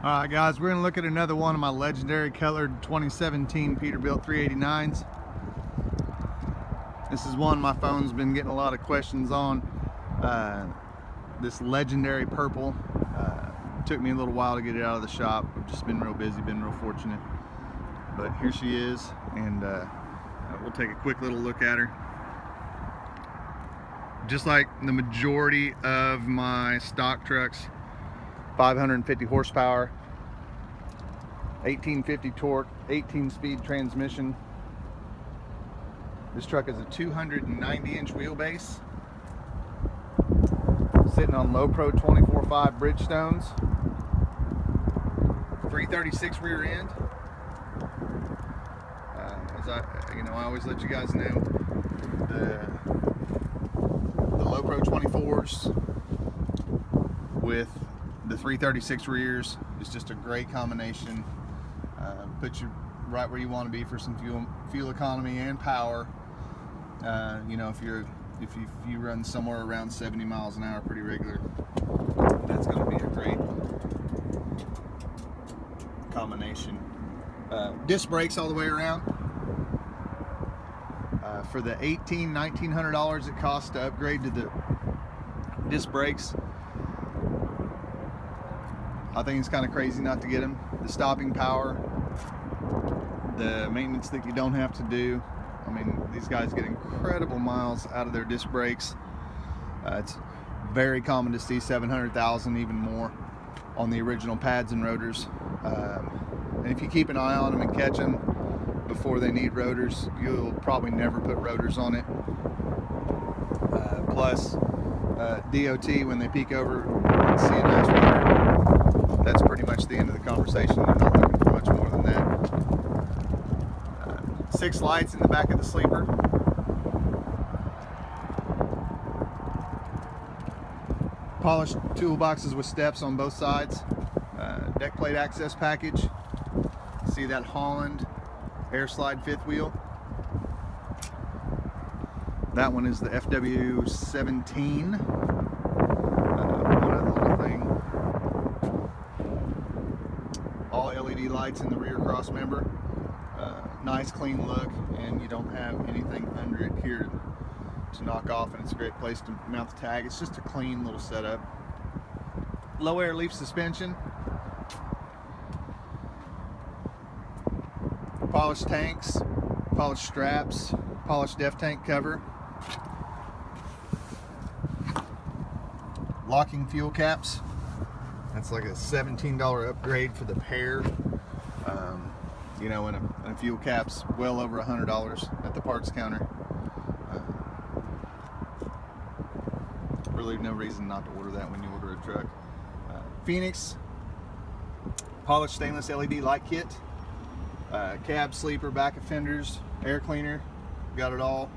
Alright guys, we're going to look at another one of my legendary colored 2017 Peterbilt 389s. This is one my phone's been getting a lot of questions on. This legendary purple. Took me a little while to get it out of the shop. I've just been real busy, been real fortunate. But here she is, and we'll take a quick little look at her. Just like the majority of my stock trucks, 550 horsepower, 1850 torque, 18-speed transmission. This truck is a 290-inch wheelbase, sitting on low pro 24.5 Bridgestones, 336 rear end. I always let you guys know, the low pro 24s with the 336 rears is just a great combination. Puts you right where you want to be for some fuel economy and power. If you run somewhere around 70 miles an hour pretty regular, that's going to be a great combination. Disc brakes all the way around. For the $1,900 it costs to upgrade to the disc brakes, I think it's kind of crazy not to get them. The stopping power, the maintenance that you don't have to do. I mean, these guys get incredible miles out of their disc brakes. It's very common to see 700,000, even more, on the original pads and rotors. And if you keep an eye on them and catch them before they need rotors, you'll probably never put rotors on it. Plus, DOT, when they peek over and see a nice rotor, that's pretty much the end of the conversation. They're not looking for much more than that. 6 lights in the back of the sleeper. Polished toolboxes with steps on both sides. Deck plate access package. See that Holland air slide fifth wheel. That one is the FW17. One other little thing. All LED lights in the rear Crossmember. Nice clean look, and you don't have anything under it here to knock off, and it's a great place to mount the tag. It's just a clean little setup. Low air leaf suspension. Polished tanks, polished straps, polished def tank cover, locking fuel caps. That's like a $17 upgrade for the pair. And a fuel cap's well over $100 at the parts counter. Really no reason not to order that when you order a truck. Phoenix polished stainless LED light kit. Cab, sleeper, back fenders, air cleaner, got it all.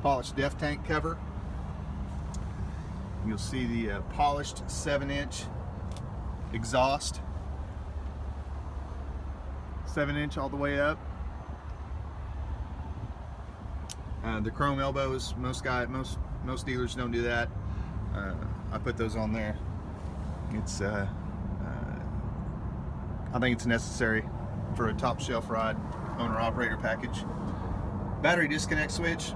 Polished def tank cover. You'll see the polished 7-inch exhaust, 7-inch all the way up. The chrome elbows, most dealers don't do that. I put those on there. It's I think it's necessary for a top shelf ride, owner operator package. Battery disconnect switch.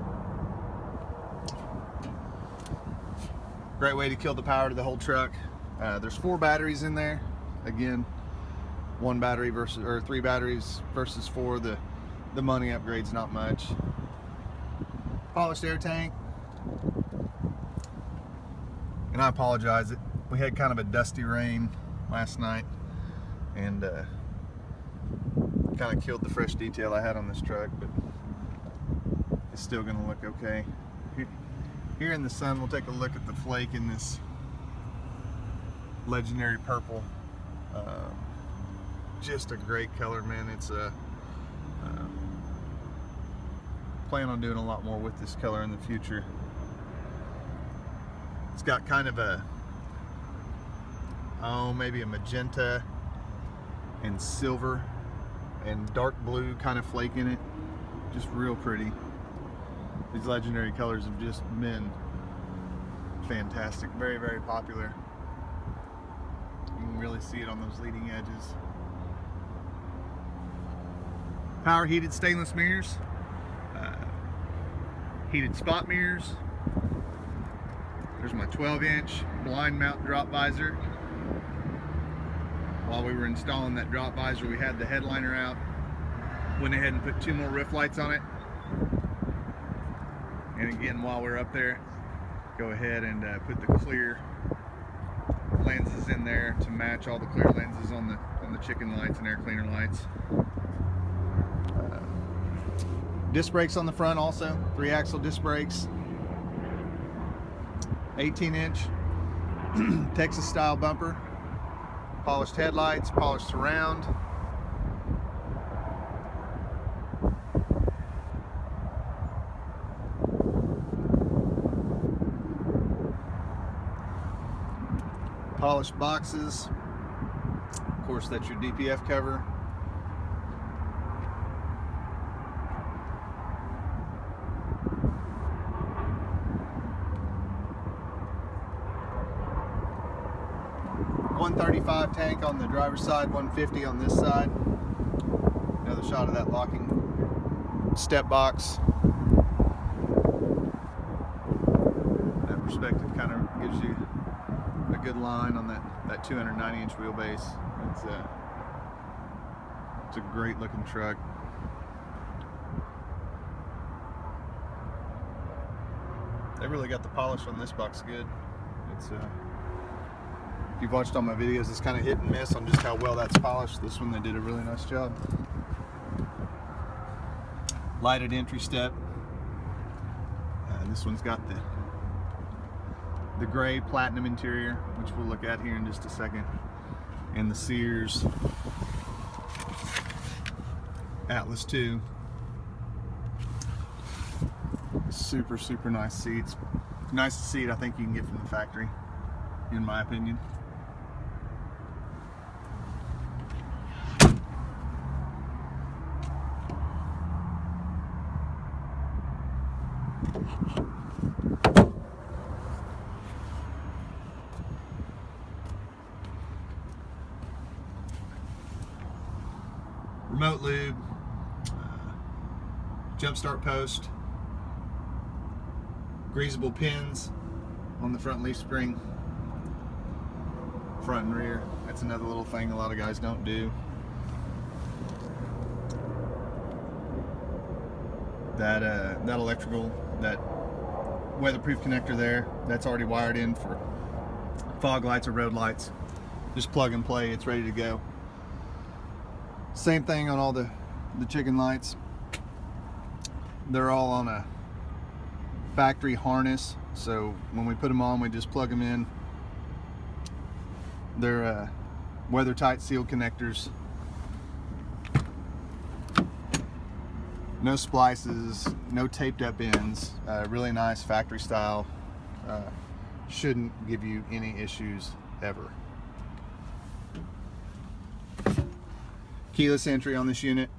Great way to kill the power to the whole truck. There's 4 batteries in there. Again, 1 battery versus, or 3 batteries versus 4. The money upgrade's not much. Polished air tank. And I apologize, we had kind of a dusty rain last night, and kind of killed the fresh detail I had on this truck, but it's still going to look okay. Here in the sun, we'll take a look at the flake in this legendary purple. Just a great color, man. It's plan on doing a lot more with this color in the future. It's got kind of maybe a magenta and silver and dark blue kind of flake in it. Just real pretty. These legendary colors have just been fantastic. Very, very popular. You can can really see it on those leading edges. Power heated stainless mirrors, heated spot mirrors. There's my 12-inch blind mount drop visor. While we were installing that drop visor, we had the headliner out. Went ahead and put 2 more roof lights on it. And again, while we're up there, go ahead and put the clear lenses in there to match all the clear lenses on the chicken lights and air cleaner lights. Disc brakes on the front also, 3-axle disc brakes. 18-inch Texas style bumper. Polished headlights, polished surround. Polished boxes. Of course, that's your DPF cover. .135 tank on the driver's side, 150 on this side. Another shot of that locking step box. That perspective kind of gives you a good line on that 290-inch wheelbase. It's a great looking truck. They really got the polish on this box good. It's if you've watched all my videos, it's kind of hit and miss on just how well that's polished. This one, they did a really nice job. Lighted entry step. This one's got the gray platinum interior, which we'll look at here in just a second, and the Sears Atlas 2. Super nice seats. Nicest seat I think you can get from the factory, in my opinion. Remote lube, jump start post, greasable pins on the front leaf spring, front and rear. That's another little thing a lot of guys don't do. That electrical, that weatherproof connector there, that's already wired in for fog lights or road lights. Just plug and play, it's ready to go. Same thing on all the chicken lights. They're all on a factory harness, so when we put them on, we just plug them in. They're weather tight sealed connectors. No splices, no taped up ends. Really nice factory style. Shouldn't give you any issues ever. Keyless entry on this unit.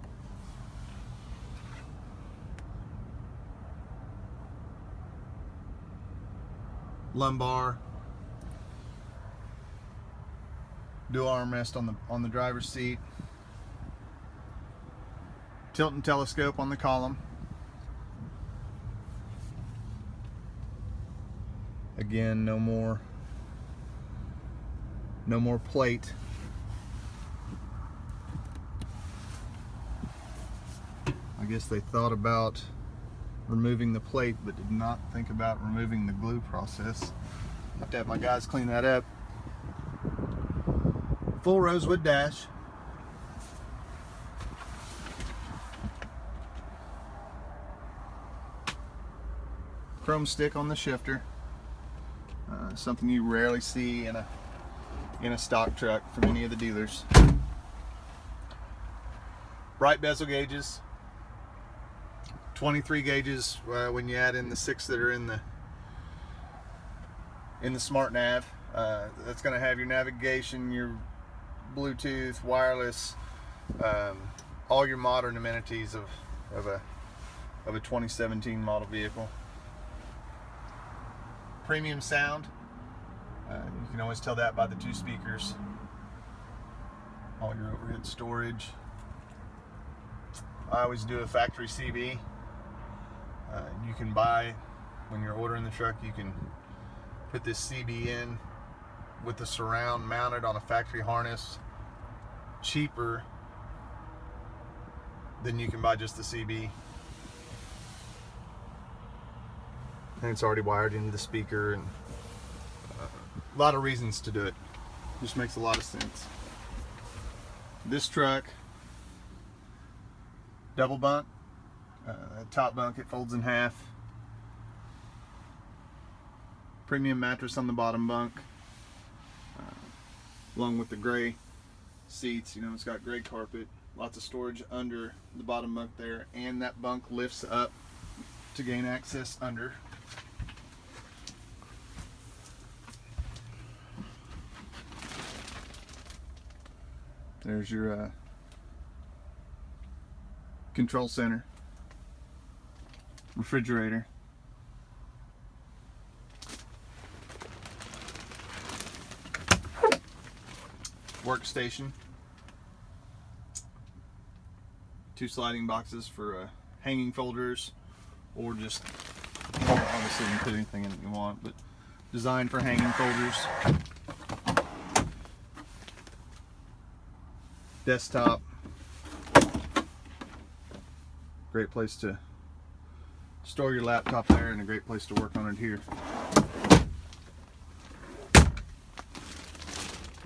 Lumbar. Dual armrest on the driver's seat. Tilt and telescope on the column. Again, no more plate. I guess they thought about removing the plate but did not think about removing the glue process. I'll have to have my guys clean that up. Full rosewood dash. Chrome stick on the shifter. Something you rarely see in a stock truck from any of the dealers. Bright bezel gauges. 23 gauges when you add in the 6 that are in the smart nav. That's going to have your navigation, your Bluetooth, wireless, all your modern amenities of a 2017 model vehicle. Premium sound. You can always tell that by the 2 speakers all your overhead storage. I always do a factory CB. You can buy, when you're ordering the truck, you can put this CB in with the surround mounted on a factory harness, cheaper than you can buy just the CB. And it's already wired into the speaker, and a lot of reasons to do it. Just makes a lot of sense. This truck, double bunk, top bunk, it folds in half. Premium mattress on the bottom bunk, along with the gray seats. You know, it's got gray carpet, lots of storage under the bottom bunk there, and that bunk lifts up to gain access under. There's your control center, refrigerator, workstation, 2 sliding boxes for hanging folders, or just, obviously you can put anything in that you want, but designed for hanging folders. Desktop, great place to store your laptop there, and a great place to work on it here.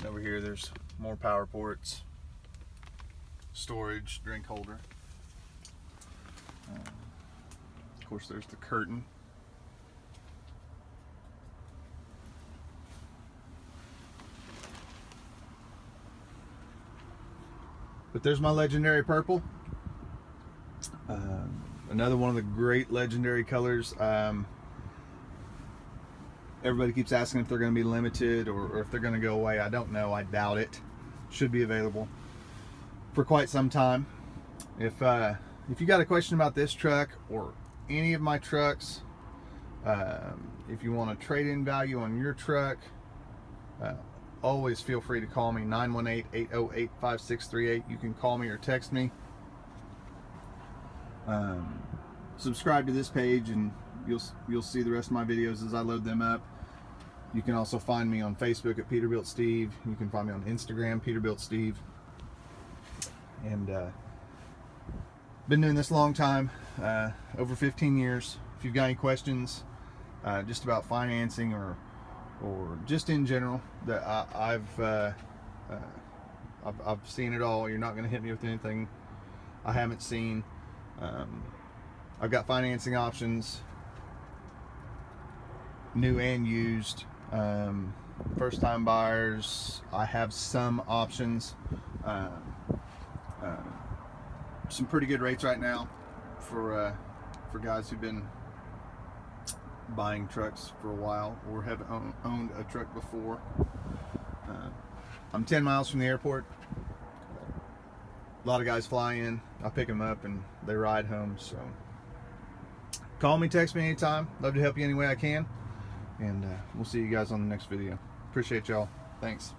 Over here there's more power ports, storage, drink holder. Of course there's the curtain. But there's my legendary purple. Another one of the great legendary colors. Everybody keeps asking if they're going to be limited or if they're going to go away. I don't know. I doubt it. Should be available for quite some time. If you got a question about this truck or any of my trucks, if you want a trade-in value on your truck, always feel free to call me, 918-808-5638. You can call me or text me. Subscribe to this page and you'll see the rest of my videos as I load them up. You can also find me on Facebook at Peterbilt Steve. You can find me on Instagram, Peterbilt Steve. And been doing this a long time, over 15 years. If you've got any questions just about financing or just in general, that I've seen it all. You're not going to hit me with anything I haven't seen. I've got financing options, new and used. First time buyers, I have some options. Some pretty good rates right now for guys who've been buying trucks for a while or have owned a truck before. I'm 10 miles from the airport. A lot of guys fly in, I pick them up and they ride home. So call me, text me anytime. Love to help you any way I can. And we'll see you guys on the next video. Appreciate y'all. Thanks.